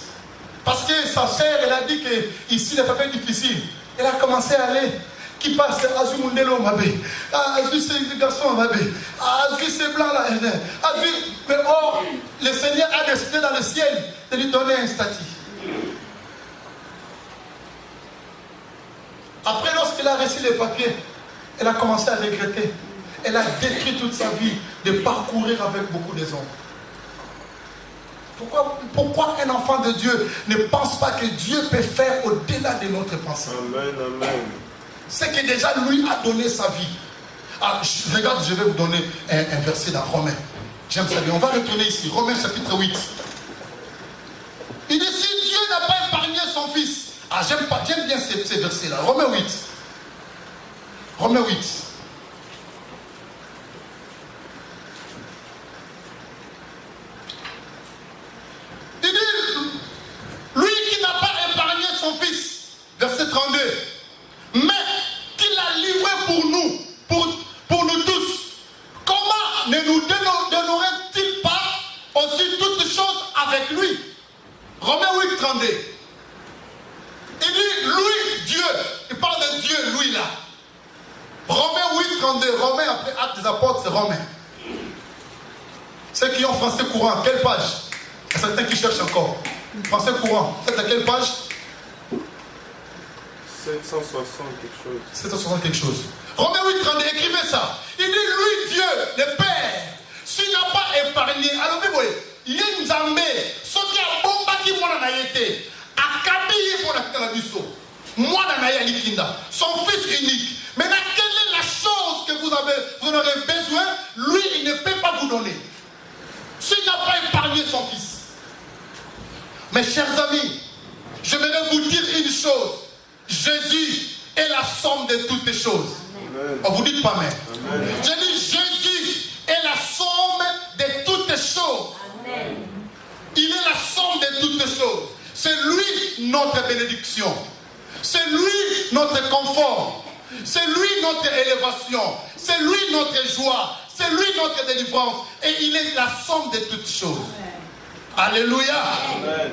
Parce que sa sœur, elle a dit que ici les papiers difficiles. Elle a commencé à aller. Qui passe à Zumundelo Mabé. À ce garçon Mabé. À ce blanc là. Mais or, le Seigneur a décidé dans le ciel de lui donner un statut. Après, lorsqu'elle a reçu les papiers, elle a commencé à regretter. Elle a détruit toute sa vie de parcourir avec beaucoup de hommes. Pourquoi un enfant de Dieu ne pense pas que Dieu peut faire au-delà de notre pensée? Amen, amen. C'est que déjà lui a donné sa vie. Alors, regarde, je vais vous donner un verset dans Romains. J'aime ça bien. On va retourner ici. Romains chapitre 8. Il dit, si Dieu n'a pas épargné son fils. Ah, j'aime bien ces versets-là. Romains 8. Romains 8. Il dit, lui qui n'a pas épargné son fils. Verset 32. Mais qu'il a livré pour nous, pour nous tous. Comment ne nous donnerait-il pas aussi toutes choses avec lui? Romains 8, 32. Il dit, lui, Dieu, il parle de Dieu, lui là. Romains 8, 32, Romains après Actes des Apôtres, c'est Romains. Ceux qui ont français courant, quelle page? Il y a certains qui cherchent encore. Français courant, c'est à quelle page? 760 quelque chose. 760 quelque chose. Romains 8, 32, écrivez ça. Il dit, lui, Dieu, le Père, s'il n'a pas épargné, alors vous voyez, il y a une zambé, ce qui a bomba qui m'a n'a été, a kabillé pour la calabiso, moi n'a n'a likinda, son fils unique. Maintenant, quelle est la chose que vous aurez besoin, lui, il ne peut pas vous donner. S'il n'a pas épargné son fils. Mes chers amis, je voudrais vous dire une chose. Jésus est la somme de toutes les choses. On vous dit pas mais. Je dis Jésus est la somme de toutes les choses. Amen. Il est la somme de toutes les choses. C'est lui notre bénédiction. C'est lui notre confort. C'est lui notre élévation. C'est lui notre joie. C'est lui notre délivrance. Et il est la somme de toutes choses. Amen. Alléluia. Amen.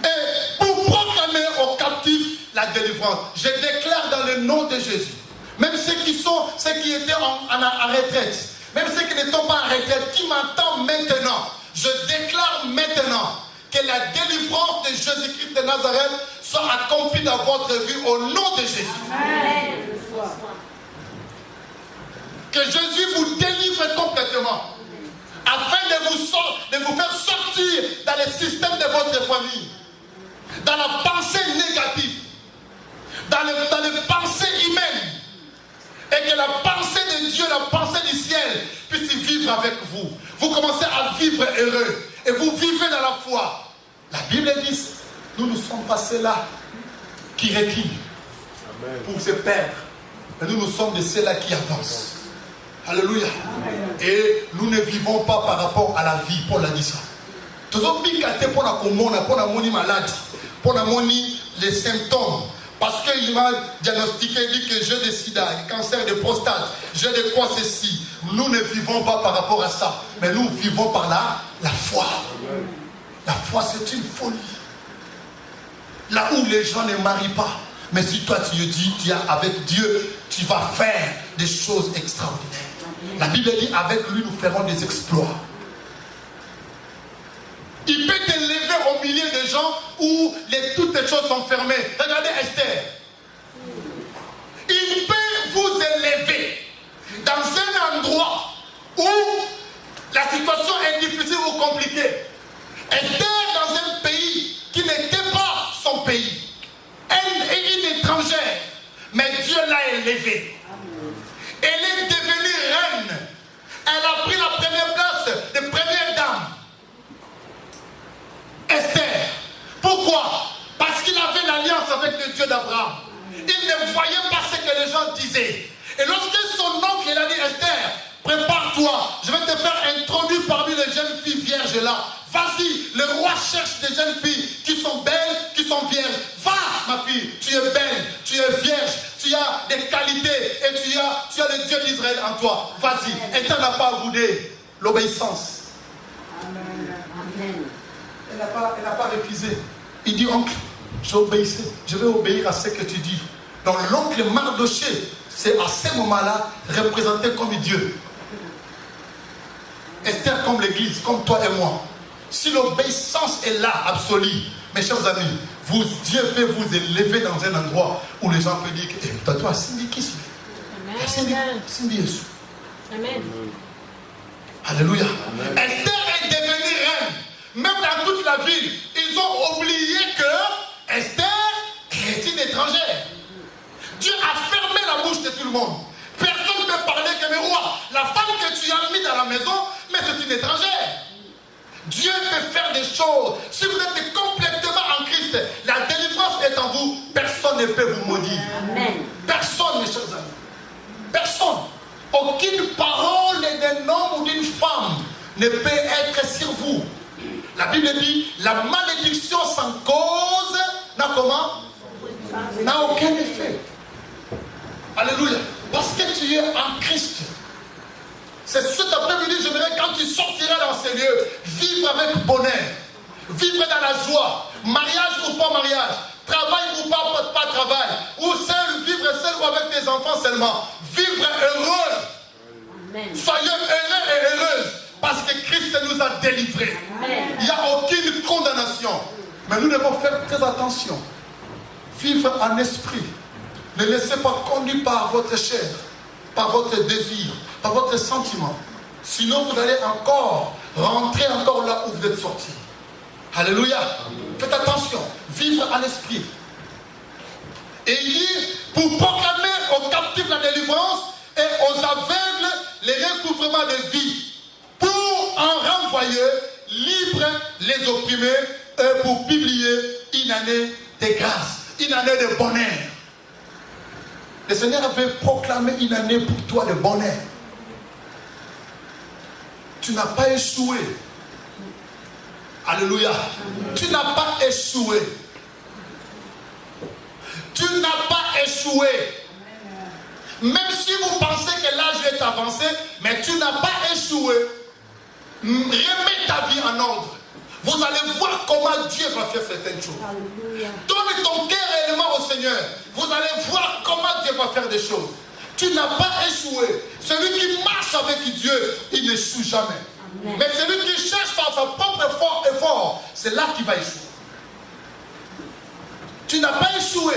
Et pour proclamer aux captifs la délivrance, je déclare dans le nom de Jésus, même ceux qui étaient en retraite, même ceux qui n'étaient pas en retraite, qui m'entendent maintenant, je déclare maintenant que la délivrance de Jésus-Christ de Nazareth soit accomplie dans votre vie au nom de Jésus. Amen. Que Jésus vous délivre complètement, afin de vous faire sortir dans le système de votre famille, dans la pensée négative, dans les pensées humaines, et que la pensée de Dieu, la pensée du ciel puisse vivre avec vous. Vous commencez à vivre heureux et vous vivez dans la foi. La Bible dit, nous sommes passés là qui reculent pour se perdre, mais nous sommes de ceux-là qui avancent. Alléluia. Amen. Et nous ne vivons pas par rapport à la vie. Paul a dit ça. Tous les gens pour la maladie, pour les symptômes. Parce qu'il m'a diagnostiqué, il dit que j'ai des sida, un cancer de prostate, j'ai de quoi ceci. Nous ne vivons pas par rapport à ça, mais nous vivons par la foi. Amen. La foi, c'est une folie. Là où les gens ne marient pas, mais si toi tu dis, tu es avec Dieu, tu vas faire des choses extraordinaires. La Bible dit, avec lui, nous ferons des exploits. Il peut te lever au milieu des gens où toutes les choses sont fermées. Regardez Esther. Il peut vous élever dans un endroit où la situation est difficile ou compliquée. élevée. Elle est devenue reine. Elle a pris la première place de première dame. Esther. Pourquoi? Parce qu'il avait l'alliance avec le Dieu d'Abraham. Il ne voyait pas ce que les gens disaient. Et lorsque son oncle il a dit, Esther, prépare-toi, je vais te faire introduire parmi les jeunes filles vierges là. Vas-y, le roi cherche des jeunes filles qui sont belles, qui sont vierges. Va, ma fille, tu es belle, tu es vierge, tu as des qualités et tu as le Dieu d'Israël en toi. Vas-y. Esther n'a pas boudé l'obéissance. Elle n'a pas refusé. Il dit, oncle, je vais obéir à ce que tu dis. Donc l'oncle Mardoché, c'est à ce moment-là représenté comme Dieu. Esther comme l'église, comme toi et moi. Si l'obéissance est là, absolue, mes chers amis, Dieu peut vous élever dans un endroit où les gens peuvent dire que toi, Cindy, qui c'est? Cindy Yesu. Amen. Alléluia. Esther est devenue reine. Même dans toute la ville, ils ont oublié que Esther est une étrangère. Dieu a fermé la bouche de tout le monde. Personne ne peut parler que le roi. La femme que tu as mise dans la maison, mais c'est une étrangère. Dieu peut faire des choses. Si vous êtes complètement en Christ, la délivrance est en vous. Personne ne peut vous maudire. Amen. Personne, mes chers amis. Personne. Aucune parole d'un homme ou d'une femme ne peut être sur vous. La Bible dit, la malédiction sans cause n'a comment? N'a aucun effet. Alléluia. Parce que tu es en Christ. C'est cet après-midi, j'aimerais quand tu sortiras dans ces lieux, vivre avec bonheur, vivre dans la joie, mariage ou pas mariage, travail ou pas travail, ou seul, vivre seul ou avec tes enfants seulement, vivre heureux. Amen. Soyez heureux et heureuses, parce que Christ nous a délivrés. Amen. Il n'y a aucune condamnation. Mais nous devons faire très attention. Vivre en esprit. Ne laissez pas conduire par votre chair, par votre désir, par votre sentiment. Sinon, vous allez encore rentrer encore là où vous êtes sortis. Alléluia. Faites attention. Vivre en esprit. Et il dit, pour proclamer aux captifs la délivrance et aux aveugles les recouvrements de vie, pour en renvoyer libres les opprimés et pour publier une année de grâce, une année de bonheur. Le Seigneur avait proclamé une année pour toi de bonheur. Tu n'as pas échoué. Alléluia. Tu n'as pas échoué. Tu n'as pas échoué. Même si vous pensez que l'âge est avancé, mais tu n'as pas échoué. Remets ta vie en ordre. Vous allez voir comment Dieu va faire certaines choses. Donne ton cœur réellement au Seigneur. Vous allez voir comment Dieu va faire des choses. Tu n'as pas échoué. Celui qui marche avec Dieu, il n'échoue jamais. Amen. Mais celui qui cherche par son propre effort, c'est là qu'il va échouer. Tu n'as pas échoué.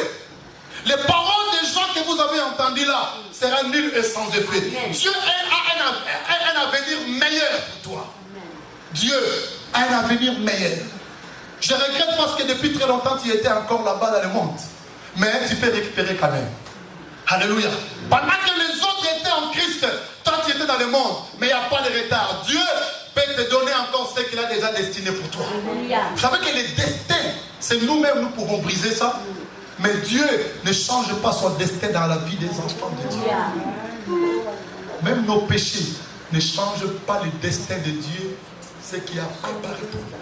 Les paroles des gens que vous avez entendues là seront nulles et sans effet. Amen. Dieu a un avenir meilleur pour toi. Amen. Dieu a un avenir meilleur. Je regrette parce que depuis très longtemps tu étais encore là-bas dans le monde. Mais tu peux récupérer quand même. Alléluia. Pendant que les autres étaient en Christ, toi tu étais dans le monde, mais il n'y a pas de retard. Dieu peut te donner encore ce qu'il a déjà destiné pour toi. Alléluia. Vous savez que les destins, c'est nous-mêmes, nous pouvons briser ça. Mais Dieu ne change pas son destin dans la vie des enfants de Dieu. Même nos péchés ne changent pas le destin de Dieu, ce qu'il a préparé pour nous.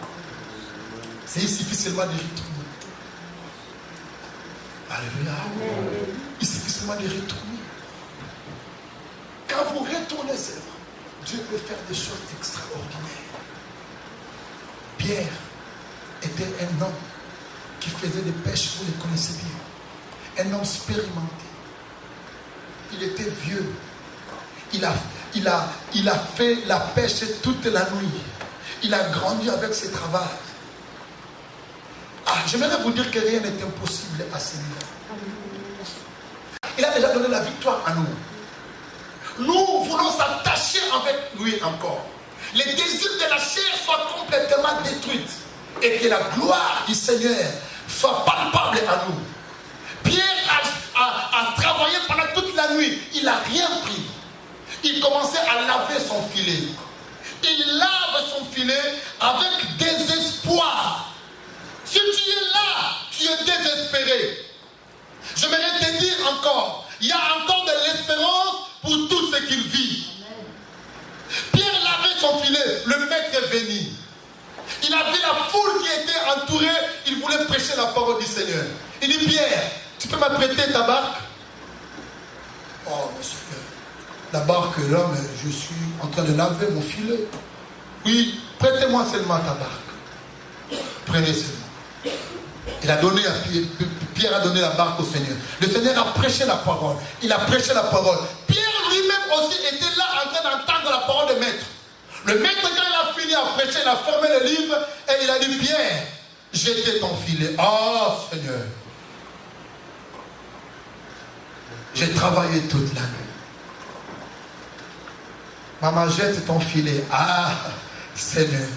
C'est suffit seulement de retourner. Alléluia. Il suffit seulement de retourner. Quand vous retournez seulement, Dieu peut faire des choses extraordinaires. Pierre était un homme qui faisait des pêches, vous les connaissez bien. Un homme expérimenté. Il était vieux. Il a fait la pêche toute la nuit. Il a grandi avec ses travaux. J'aimerais vous dire que rien n'est impossible à ce niveau. Il a déjà donné la victoire à nous. Nous voulons s'attacher avec lui encore. Les désirs de la chair soient complètement détruits. Et que la gloire du Seigneur soit palpable à nous. Pierre a travaillé pendant toute la la nuit, il n'a rien pris. Il commençait à laver son filet. Il lave son filet avec désespoir. Si tu es là, tu es désespéré. J'aimerais te dire encore, il y a encore de l'espérance pour tous ceux qui vivent. Pierre lavait son filet, le maître est venu. Il a vu la foule qui était entourée, il voulait prêcher la parole du Seigneur. Il dit, Pierre, tu peux m'apprêter ta barque? Oh, monsieur, la barque là, mais je suis en train de laver mon filet. Oui, prêtez-moi seulement ta barque. Prenez seulement. Il a donné à Pierre, Pierre a donné la barque au Seigneur. Le Seigneur a prêché la parole. Il a prêché la parole. Pierre lui-même aussi était là en train d'entendre la parole de maître. Le maître, quand il a fini à prêcher, il a fermé le livre et il a dit, Pierre, jetez ton filet. Oh Seigneur, j'ai travaillé toute la nuit. Maman, jette ton filet. Ah Seigneur.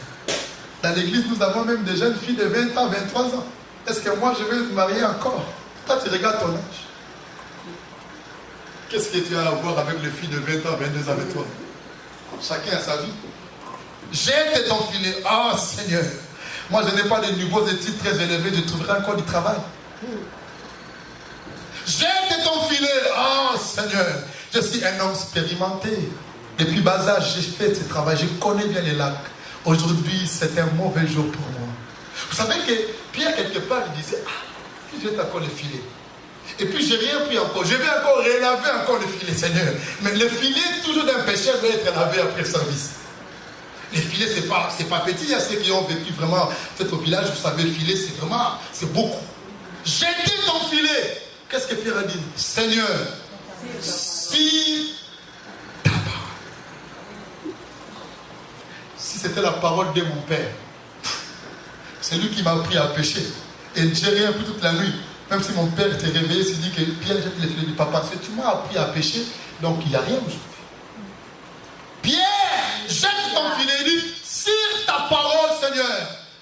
Dans l'église, nous avons même des jeunes filles de 20 ans, 23 ans. Est-ce que moi, je vais me marier encore? Toi, tu regardes ton âge. Qu'est-ce que tu as à voir avec les filles de 20 ans, 22 ans avec toi? Chacun a sa vie. Jette ton filet. Ah Seigneur. Moi, je n'ai pas de niveaux d'études très élevés. Je trouverai encore du travail. Jette ton filet. Ah Seigneur. Je suis un homme expérimenté. Depuis bas âge, j'ai fait ce travail. Je connais bien les lacs. Aujourd'hui, c'est un mauvais jour pour moi. Vous savez que Pierre, quelque part, il disait, ah, puis jette encore le filet. Et puis, j'ai rien pris encore. Je vais encore relaver encore le filet, Seigneur. Mais le filet, toujours d'un pécheur, doit être lavé après le service. Les filets, c'est pas petit. Il y a ceux qui ont vécu vraiment, peut-être au village, vous savez, le filet, c'est vraiment, c'est beaucoup. Jetez ton filet. Qu'est-ce que Pierre a dit? Seigneur, si ta parole, si c'était la parole de mon père, c'est lui qui m'a appris à pécher. Et j'ai rien pris toute la nuit. Même si mon père était réveillé, il s'est dit que Pierre jette les filets du papa. Parce que tu m'as appris à pécher, donc il n'y a rien aujourd'hui. Pierre, jette ton filet. Il dit, sur ta parole, Seigneur,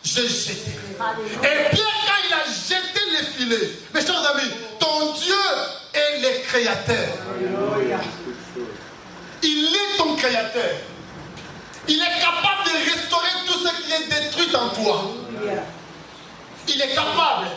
j'ai jeté. Et Pierre, quand il a jeté les filets, mes chers amis, ton Dieu est le créateur. Il est ton créateur. Il est capable de restaurer tout ce qui est détruit en toi. Il est capable.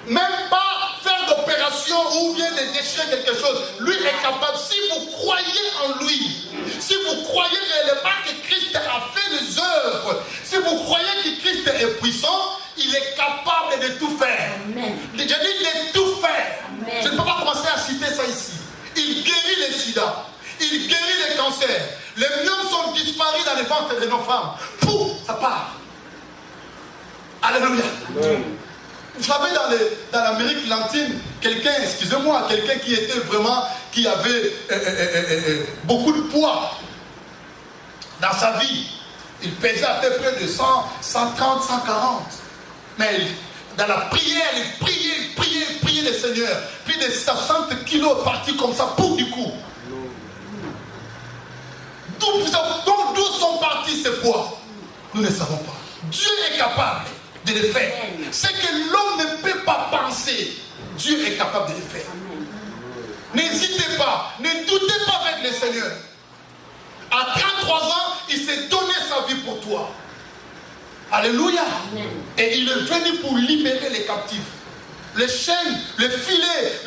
Même pas faire d'opération ou bien de déchirer quelque chose. Lui est capable. Si vous croyez en lui, si vous croyez réellement que Christ a fait des œuvres, si vous croyez que Christ est puissant, il est capable de tout faire. Amen. Je dis, il est tout faire. Amen. Je ne peux pas commencer à citer ça ici. Il guérit les sida. Il guérit les cancers. Les myomes sont disparus dans les ventres de nos femmes. Pouf, ça part. Alléluia. Amen. Vous savez, dans l'Amérique latine, quelqu'un, excusez-moi, quelqu'un qui était vraiment, qui avait beaucoup de poids dans sa vie, il pesait à peu près de 100, 130, 140. Mais dans la prière, il priait le Seigneur. Plus de 60 kilos partis comme ça, pour du coup. D'où sont partis ces poids? Nous ne savons pas. Dieu est capable de le faire. Ce que l'homme ne peut pas penser, Dieu est capable de le faire. N'hésitez pas, ne doutez pas avec le Seigneur. À 33 ans, il s'est donné sa vie pour toi. Alléluia. Amen. Et il est venu pour libérer les captifs. Les chaînes, les filets,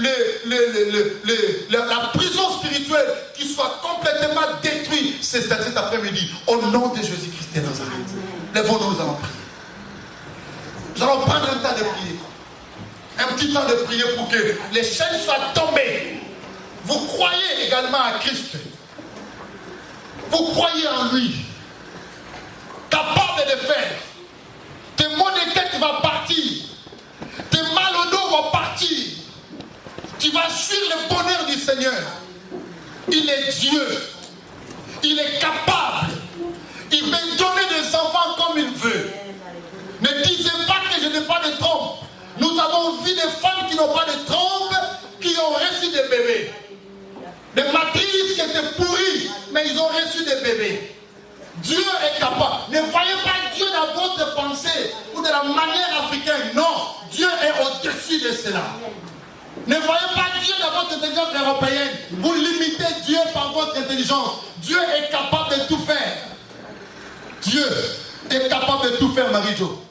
la prison spirituelle qui soit complètement détruite cet après-midi. Au nom de Jésus-Christ de Nazareth. Lèvons-nous, nous allons prier. Nous allons prendre un temps de prier. Un petit temps de prier pour que les chaînes soient tombées. Vous croyez également à Christ. Vous croyez en lui. Capable de faire. Tes maux de tête vont partir. Tes mal au dos vont partir. Tu vas suivre le bonheur du Seigneur. Il est Dieu. Il est capable. Il veut donner des enfants comme il veut. Ne disez pas que je n'ai pas de trompe. Nous avons vu des femmes qui n'ont pas de trompe, qui ont reçu des bébés. Des matrices qui étaient pourries, mais ils ont reçu des bébés. Dieu est capable. Ne voyez pas Dieu dans votre pensée ou de la manière africaine. Non, Dieu est au-dessus de cela. Ne voyez pas Dieu dans votre intelligence européenne. Vous limitez Dieu par votre intelligence. Dieu est capable de tout faire. Dieu est capable de tout faire, Marie-Jo.